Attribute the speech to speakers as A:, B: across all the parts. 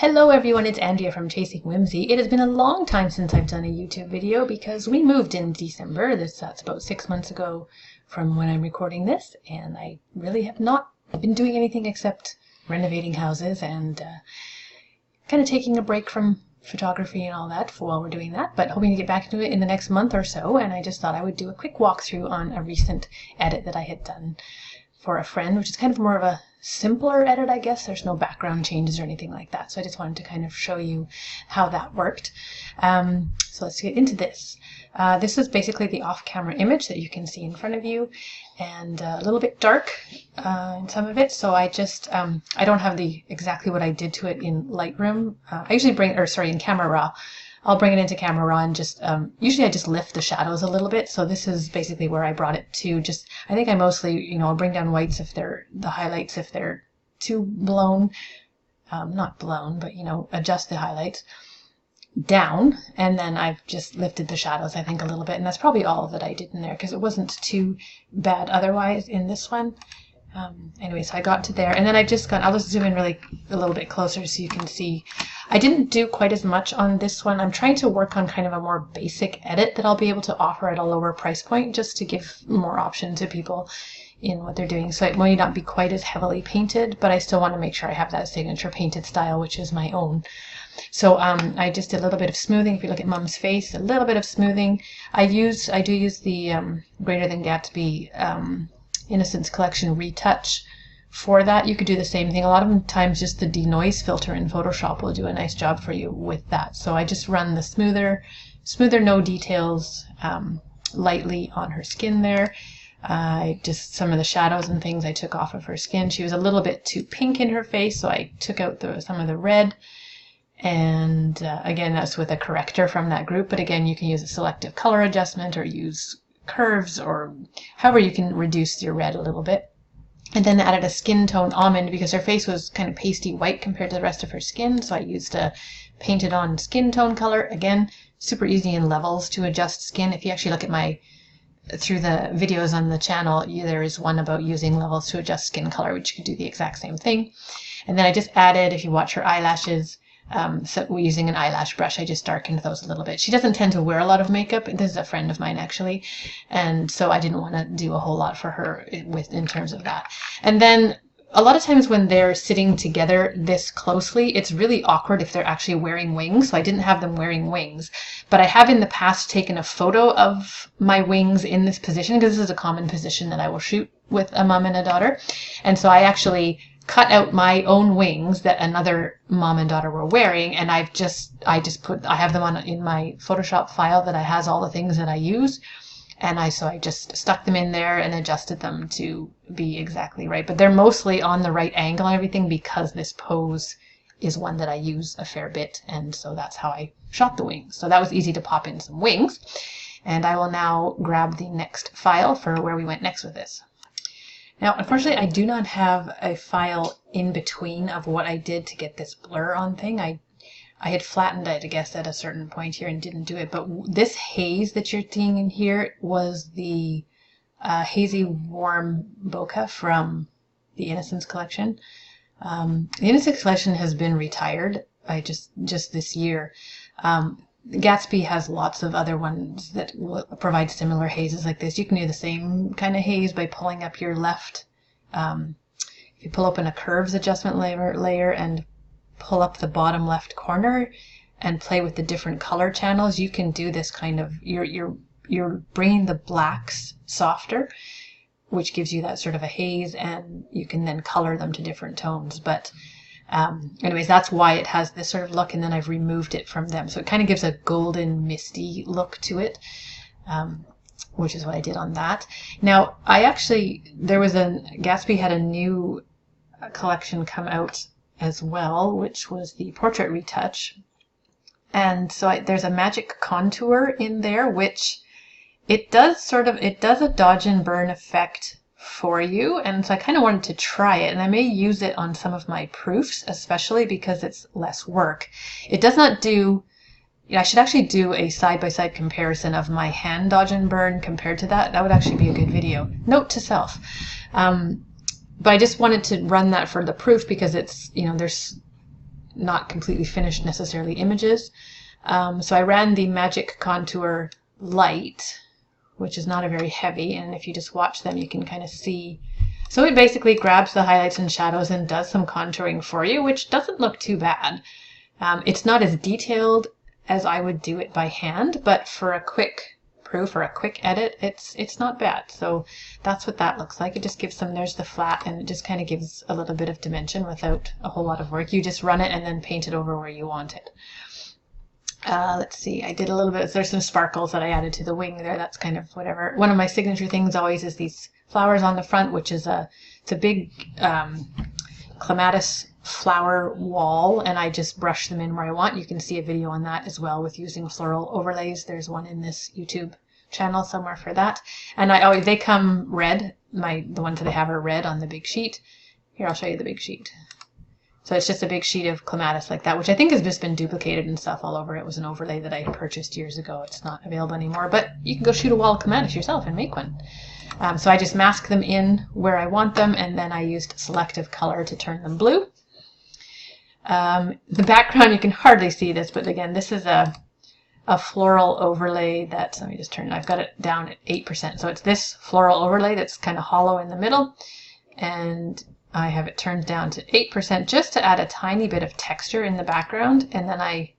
A: Hello everyone, it's Andrea from Chasing Whimsy. It has been a long time since I've done a YouTube video because we moved in December. That's about 6 months ago from when I'm recording this, and I really have not been doing anything except renovating houses and kind of taking a break from photography and all that while we're doing that, but hoping to get back into it in the next month or so. And I just thought I would do a quick walkthrough on a recent edit that I had done for a friend, which is kind of more of a simpler edit, I guess. There's no background changes or anything like that. So I just wanted to kind of show you how that worked. So let's get into this. This is basically the off-camera image that you can see in front of you, and a little bit dark in some of it. So I just, I don't have exactly what I did to it in Lightroom. I usually in Camera Raw. I'll bring it into Camera Raw and just, usually I just lift the shadows a little bit. So this is basically where I brought it to. Just, I think I mostly, I'll bring down whites if they're, the highlights if they're too blown, not blown, but, adjust the highlights down. And then I've just lifted the shadows, I think, a little bit. And that's probably all that I did in there because it wasn't too bad otherwise in this one. Anyway, so I got to there, and then I'll just zoom in really a little bit closer so you can see. I didn't do quite as much on this one. I'm trying to work on kind of a more basic edit that I'll be able to offer at a lower price point, just to give more option to people in what they're doing. So it might not be quite as heavily painted, but I still want to make sure I have that signature painted style, which is my own. So I just did a little bit of smoothing. If you look at Mom's face, a little bit of smoothing. I do use the Greater Than Gatsby Innocence Collection retouch for that. You could do the same thing. A lot of times just the denoise filter in Photoshop will do a nice job for you with that. So I just run the smoother no details lightly on her skin there. Just some of the shadows and things I took off of her skin. She was a little bit too pink in her face, so I took out some of the red. And again, that's with a corrector from that group. But again, you can use a selective color adjustment or use curves, or however you can reduce your red a little bit. And then added a skin tone almond because her face was kind of pasty white compared to the rest of her skin, so I used a painted on skin tone color. Again, super easy in levels to adjust skin. If you actually look at through the videos on the channel, there is one about using levels to adjust skin color, which you could do the exact same thing. And then I just added, if you watch her eyelashes, so we're using an eyelash brush, I just darkened those a little bit. She doesn't tend to wear a lot of makeup. This is a friend of mine, actually. And so I didn't want to do a whole lot for her in terms of that. And then a lot of times when they're sitting together this closely, it's really awkward if they're actually wearing wings. So I didn't have them wearing wings. But I have in the past taken a photo of my wings in this position, because this is a common position that I will shoot with a mom and a daughter. And so I actually cut out my own wings that another mom and daughter were wearing, and I have them in my Photoshop file that has all the things that I use, and so I just stuck them in there and adjusted them to be exactly right. But they're mostly on the right angle and everything because this pose is one that I use a fair bit, and so that's how I shot the wings. So that was easy to pop in some wings. And I will now grab the next file for where we went next with this. Now, unfortunately, I do not have a file in between of what I did to get this blur on thing. I had flattened it, I guess, at a certain point here and didn't do it. But this haze that you're seeing in here was the hazy warm bokeh from the Innocence Collection. The Innocence Collection has been retired just this year. Gatsby has lots of other ones that will provide similar hazes like this. You can do the same kind of haze by pulling up your left. If you pull open a curves adjustment layer and pull up the bottom left corner and play with the different color channels, you can do this kind of, you're bringing the blacks softer, which gives you that sort of a haze, and you can then color them to different tones. But anyways, that's why it has this sort of look, and then I've removed it from them. So it kind of gives a golden, misty look to it, which is what I did on that. Now, Gatsby had a new collection come out as well, which was the Portrait Retouch. And so there's a magic contour in there, which it does a dodge and burn effect for you, and so I kind of wanted to try it, and I may use it on some of my proofs, especially because it's less work. It does not do, I should actually do a side-by-side comparison of my hand dodge and burn compared to that. That would actually be a good video. Note to self. But I just wanted to run that for the proof because it's, not completely finished necessarily images. So I ran the Magic Contour Light, which is not a very heavy, and if you just watch them you can kind of see. So it basically grabs the highlights and shadows and does some contouring for you, which doesn't look too bad. It's not as detailed as I would do it by hand, but for a quick proof or a quick edit, it's not bad. So that's what that looks like. It just gives some, there's the flat, and it just kind of gives a little bit of dimension without a whole lot of work. You just run it and then paint it over where you want it. Let's see, I did a little bit, there's some sparkles that I added to the wing there. That's kind of whatever. One of my signature things always is these flowers on the front, which is it's a big clematis flower wall, and I just brush them in where I want. You can see a video on that as well with using floral overlays. There's one in this YouTube channel somewhere for that. And they come red. The ones that I have are red on the big sheet. Here, I'll show you the big sheet. So it's just a big sheet of clematis like that, which I think has just been duplicated and stuff all over. It was an overlay that I purchased years ago. It's not available anymore, but you can go shoot a wall of clematis yourself and make one. So I just mask them in where I want them, and then I used selective color to turn them blue. The background, you can hardly see this, but again, this is a floral overlay that, let me just turn it, I've got it down at 8%. So it's this floral overlay that's kind of hollow in the middle, and I have it turned down to 8% just to add a tiny bit of texture in the background, and then I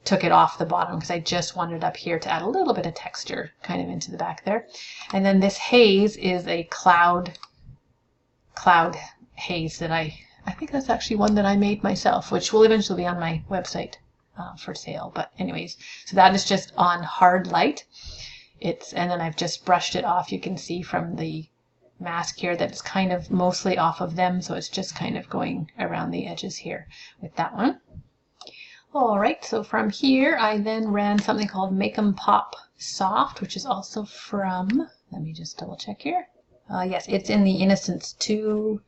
A: took it off the bottom because I just wanted up here to add a little bit of texture kind of into the back there. And then this haze is a cloud haze that I think that's actually one that I made myself, which will eventually be on my website for sale. But anyways, so that is just on hard light. And then I've just brushed it off. You can see from the mask here that it's kind of mostly off of them, so it's just kind of going around the edges here with that one. All right, so from here I then ran something called Make 'em Pop Soft, which is also from, let me just double check here. Yes, it's in the Innocence 2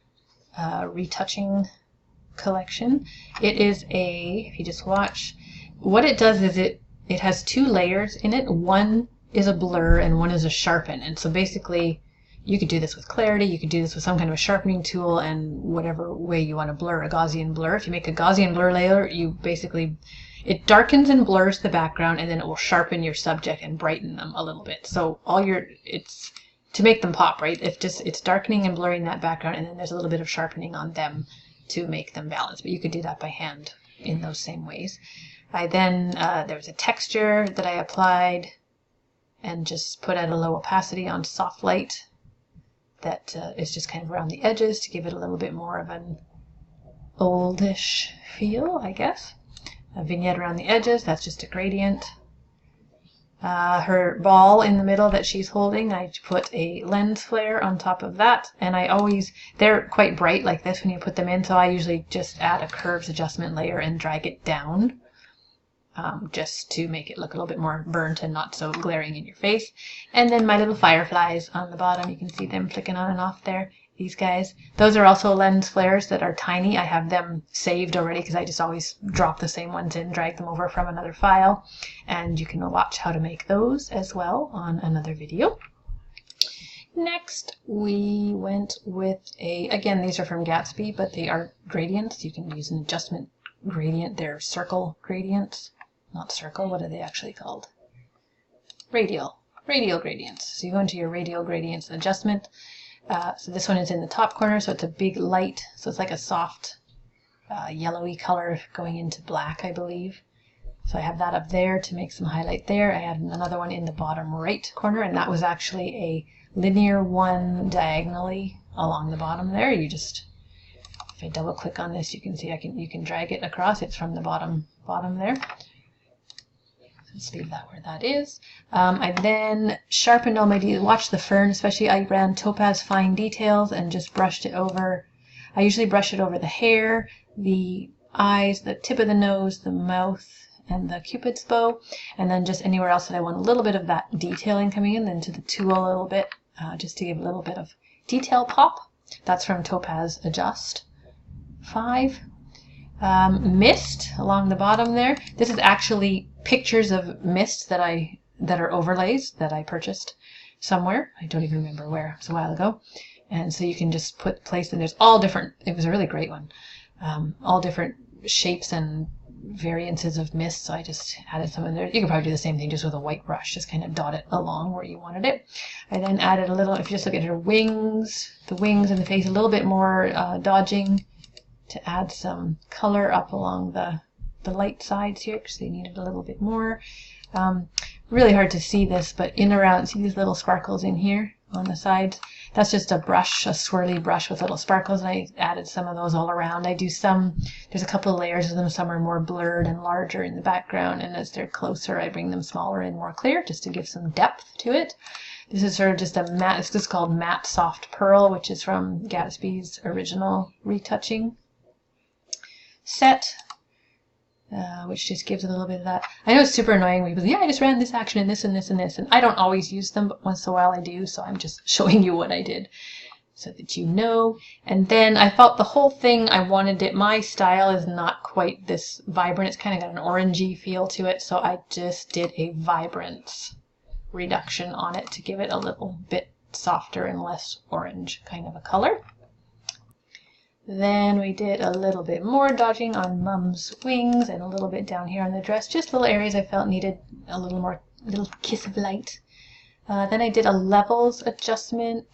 A: retouching collection. It is if you just watch, what it does is it has 2 layers in it. One is a blur and one is a sharpen, and so basically you could do this with clarity, you could do this with some kind of a sharpening tool, and whatever way you want to blur, a Gaussian blur. If you make a Gaussian blur layer, it darkens and blurs the background, and then it will sharpen your subject and brighten them a little bit. So it's to make them pop, right? It's darkening and blurring that background, and then there's a little bit of sharpening on them to make them balance. But you could do that by hand in those same ways. There was a texture that I applied and just put at a low opacity on soft light. That is just kind of around the edges to give it a little bit more of an oldish feel, I guess. A vignette around the edges, that's just a gradient. Her ball in the middle that she's holding, I put a lens flare on top of that, and they're quite bright like this when you put them in, so I usually just add a curves adjustment layer and drag it down. Just to make it look a little bit more burnt and not so glaring in your face. And then my little fireflies on the bottom, you can see them flicking on and off there. These guys, those are also lens flares that are tiny. I have them saved already because I just always drop the same ones in, drag them over from another file. And you can watch how to make those as well on another video. Next, we went with again, these are from Gatsby, but they are gradients. You can use an adjustment gradient. They're circle gradients. Not circle, what are they actually called? Radial gradients. So you go into your radial gradients adjustment. So this one is in the top corner, so it's a big light. So it's like a soft yellowy color going into black, I believe. So I have that up there to make some highlight there. I had another one in the bottom right corner, and that was actually a linear one diagonally along the bottom there. If I double click on this, you can see you can drag it across. It's from the bottom there. Let's leave that where that is. I then sharpened all my details. Watch the fern, especially. I ran Topaz Fine Details and just brushed it over. I usually brush it over the hair, the eyes, the tip of the nose, the mouth, and the Cupid's bow, and then just anywhere else that I want a little bit of that detailing coming in, then to the tool a little bit, just to give a little bit of detail pop. That's from Topaz Adjust 5. Mist along the bottom there. This is actually pictures of mist that are overlays that I purchased somewhere. I don't even remember where. It was a while ago. And so you can just place them. There's all different. It was a really great one. all different shapes and variances of mist, so I just added some in there. You could probably do the same thing just with a white brush, just kind of dot it along where you wanted it. I then added a little, if you just look at her wings, the wings and the face, a little bit more dodging to add some color up along the light sides here, because they needed a little bit more. Really hard to see this, but in around, see these little sparkles in here on the sides? That's just a brush, a swirly brush with little sparkles, and I added some of those all around. I do some, there's a couple of layers of them, some are more blurred and larger in the background, and as they're closer I bring them smaller and more clear, just to give some depth to it. This is sort of just a matte, it's just called Matte Soft Pearl, which is from Gatsby's original retouching set. Which just gives a little bit of that. I know it's super annoying because, yeah, I just ran this action and this and this and this, and I don't always use them, but once in a while I do, so I'm just showing you what I did so that you know. And then I felt the whole thing, I wanted it, my style is not quite this vibrant, it's kind of got an orangey feel to it, so I just did a vibrance reduction on it to give it a little bit softer and less orange kind of a color. Then we did a little bit more dodging on Mum's wings and a little bit down here on the dress. Just little areas I felt needed a little more, a little kiss of light. Then I did a levels adjustment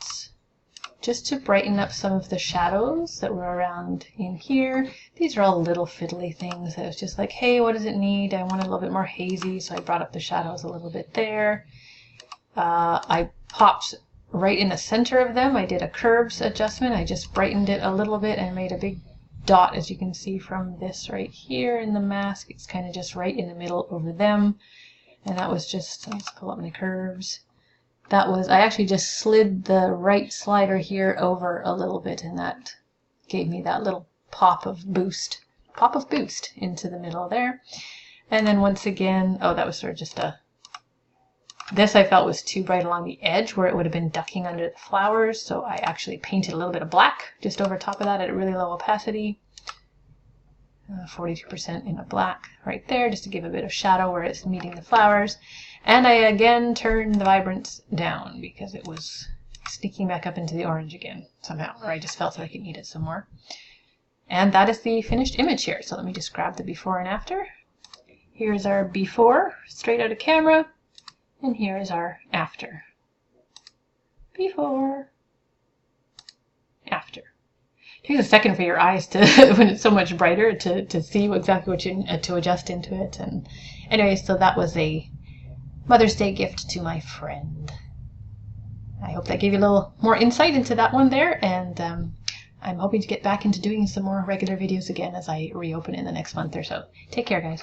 A: just to brighten up some of the shadows that were around in here. These are all little fiddly things that was just like, hey, what does it need? I want it a little bit more hazy, so I brought up the shadows a little bit there. I popped right in the center of them. I did a curves adjustment. I just brightened it a little bit and made a big dot, as you can see from this right here in the mask. It's kind of just right in the middle over them. And that was just, let's pull up my curves. That was, I actually just slid the right slider here over a little bit, and that gave me that little pop of boost into the middle there. And then once again, oh, that was sort of just a, this I felt was too bright along the edge where it would have been ducking under the flowers, so I actually painted a little bit of black just over top of that at a really low opacity. 42% in a black right there, just to give a bit of shadow where it's meeting the flowers. And I again turned the vibrance down because it was sneaking back up into the orange again somehow, or I just felt like it needed some more. And that is the finished image here. So let me just grab the before and after. Here's our before, straight out of camera. And here is our after. Before, after. It takes a second for your eyes to, when it's so much brighter, to see exactly what you to adjust into it. And anyway, so that was a Mother's Day gift to my friend. I hope that gave you a little more insight into that one there, and I'm hoping to get back into doing some more regular videos again as I reopen in the next month or so. Take care, guys.